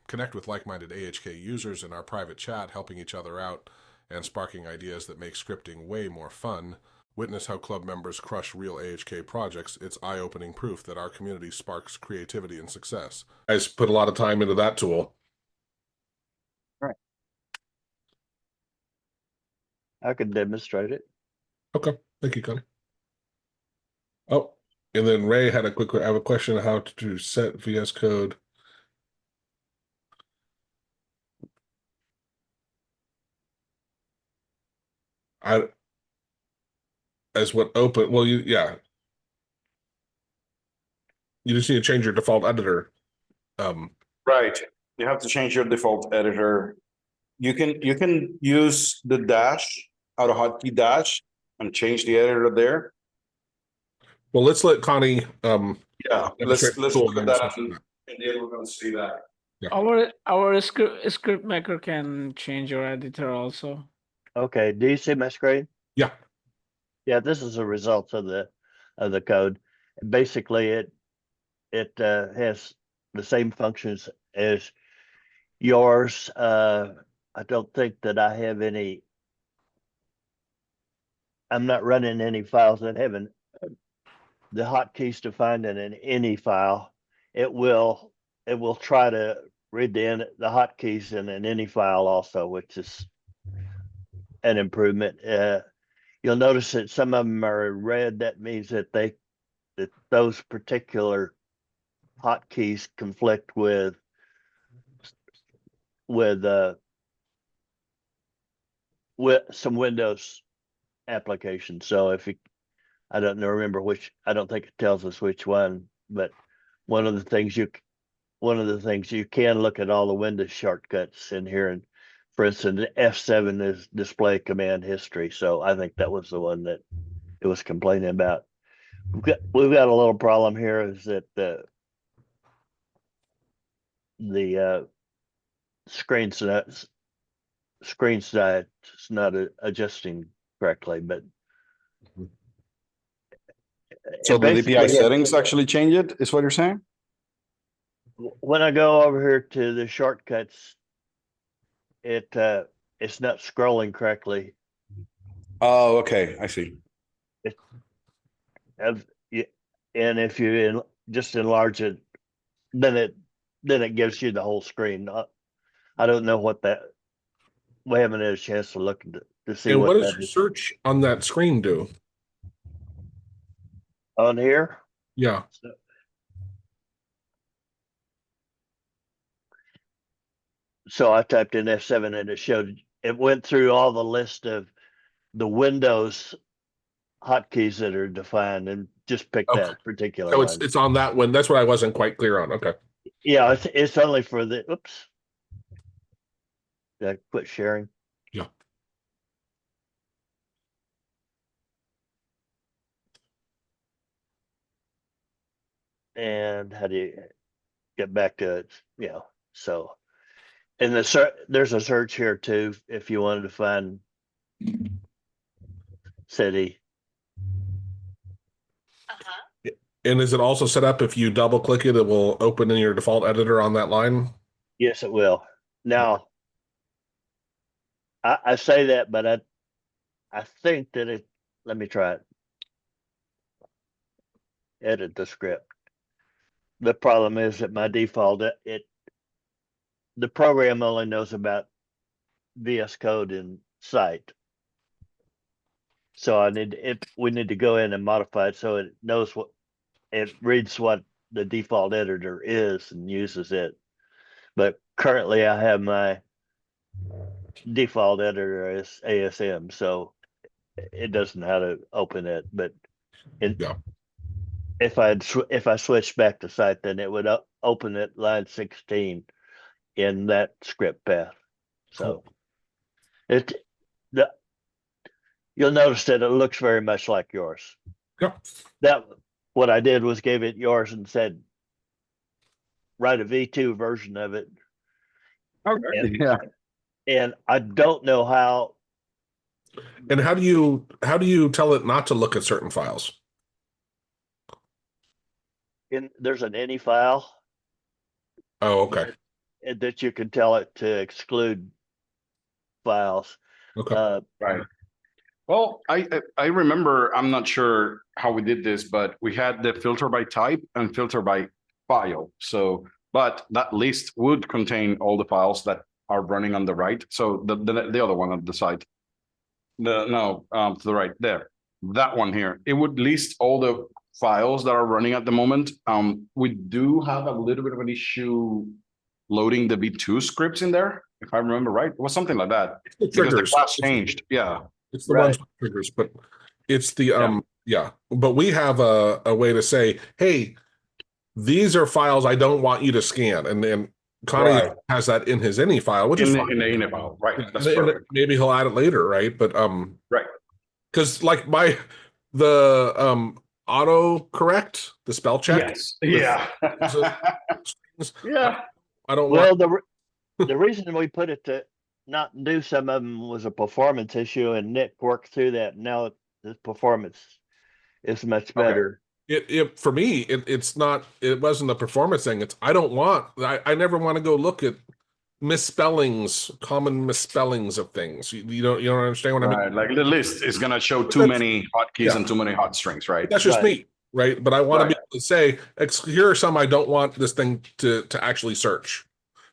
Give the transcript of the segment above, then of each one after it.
connect with like-minded AHK users in our private chat, helping each other out and sparking ideas that make scripting way more fun. Witness how club members crush real AHK projects. It's eye-opening proof that our community sparks creativity and success. I just put a lot of time into that tool. Right. I could demonstrate it. Okay, thank you, Connie. Oh, and then Ray had I have a question on how to set VS Code. I as what open, well, yeah, you just need to change your default editor. Right. You have to change your default editor. You can use the dash, AutoHotkey dash, and change the editor there. Well, let's let Connie Yeah, demonstrate let's the tool look at again. that and then we're gonna see that. Our script maker can change your editor also. Okay, do you see my screen? Yeah. Yeah, this is a result of the code. Basically, it has the same functions as yours. I don't think that I have any. I'm not running any files that have the hotkeys defined in any file. It will try to read the hotkeys in any file also, which is an improvement. You'll notice that some of them are red. That means that those particular hotkeys conflict with some Windows applications. So if you, I don't know, remember which, I don't think it tells us which one, but one of the things you can look at all the Windows shortcuts in here, and for instance, F7 is display command history. So I think that was the one that it was complaining about. We've got a little problem here, is that the screen size is not adjusting correctly, but So the DPI settings actually change it, is what you're saying? when I go over here to the shortcuts, it's not scrolling correctly. Oh, okay, I see. And if you just enlarge it, then it gives you the whole screen. I don't know what that. We haven't had a chance to look to see And what what does that your is search on that screen do? on here. Yeah. So I typed in F7 and it went through all the list of the Windows hotkeys that are defined and just picked Okay. that particular So one. it's on that one. That's what I wasn't quite clear on. Okay. Yeah, it's only for the, oops. Did I quit sharing? Yeah. And how do you get back to it? So, and there's a search here too, if you wanted to find city. And is it also set up if you double click it, it will open in your default editor on that line? Yes, it will. Now, I say that, but I think that let me try it. Edit the script. The problem is that my default, the program only knows about VS Code and site. So we need to go in and modify it so it knows it reads what the default editor is and uses it. But currently I have my default editor as ASM, so it doesn't know how to open it. But Yeah. if I switched back to site, then it would open at line 16 in that script path. So you'll notice that it looks very much like yours. Yeah. What I did was gave it yours and said, write a V2 version of it. Okay. Yeah. And I don't know how. And how do you tell it not to look at certain files? There's an any file. Oh, okay. that you can tell it to exclude files. Okay. Right. Well, I remember, I'm not sure how we did this, but we had the filter by type and filter by file. So, but that list would contain all the files that are running on the right. So the other one on the side, to the right there, that one here, it would list all the files that are running at the moment. We do have a little bit of an issue loading the V2 scripts in there, if I remember right. It was something like that. The Because the triggers. class changed. Yeah. It's the Right. ones with triggers, but it's the yeah. But we have a way to say, hey, these are files I don't want you to scan, and then Connie Right. has that in his any file, which In is the, fine. in the ini file. Right. Yeah, That's and perfect. maybe he'll add it later, right? But Right. because like the auto correct, the spell check. Yes. Yeah. Yeah. I don't Well, want. the reason we put it to not do some of them was a performance issue, and Nick worked through that. Now the performance is much better. It for me, it's not. It wasn't a performance thing. It's I don't want. I never want to go look at misspellings, common misspellings of things. You don't understand what I mean? Right. Like the list is gonna show too That's- many hotkeys yeah. and too many hot strings, right? That's just Right. me, right? But I want to be Right. able to say, here are some I don't want this thing to actually search.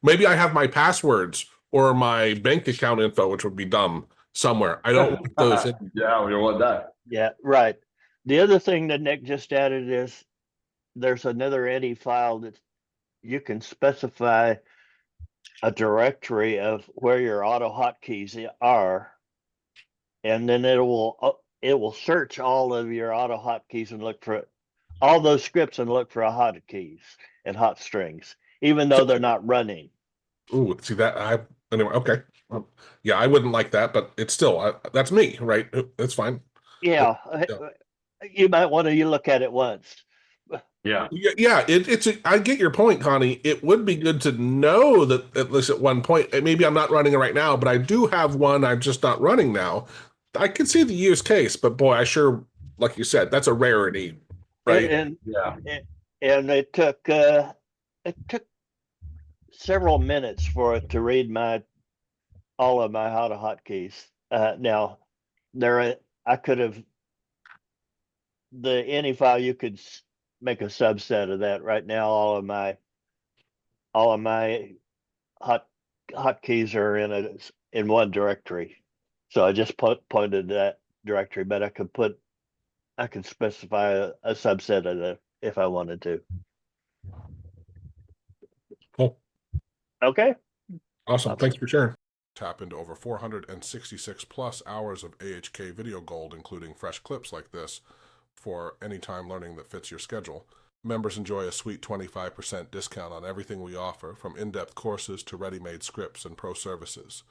Maybe I have my passwords or my bank account info, which would be dumb somewhere. I don't want those in. Yeah, we don't want that. Yeah, right. The other thing that Nick just added is there's another any file that you can specify a directory of where your auto hotkeys are, and then it will search all of your auto hotkeys and look for all those scripts and look for hotkeys and hot strings, even though they're not running. Ooh, see that anyway. Okay, yeah, I wouldn't like that, but it's still that's me, right? That's fine. Yeah, you might want to look at it once. Yeah. Yeah, I get your point, Connie. It would be good to know that at least at one point, maybe I'm not running it right now, but I do have one I'm just not running now. I can see the use case, but boy, I sure, like you said, that's a rarity, right? And Yeah. and it took several minutes for it to read all of my auto hotkeys. Now I could have any file you could make a subset of that. Right now, all of my hotkeys are in one directory. So I just pointed that directory, but I could specify a subset of that if I wanted to. Cool. Okay. Awesome. Thanks for sharing. Tap into over 466 plus hours of AHK video gold, including fresh clips like this, for anytime learning that fits your schedule. Members enjoy a sweet 25% discount on everything we offer, from in-depth courses to ready-made scripts and pro services.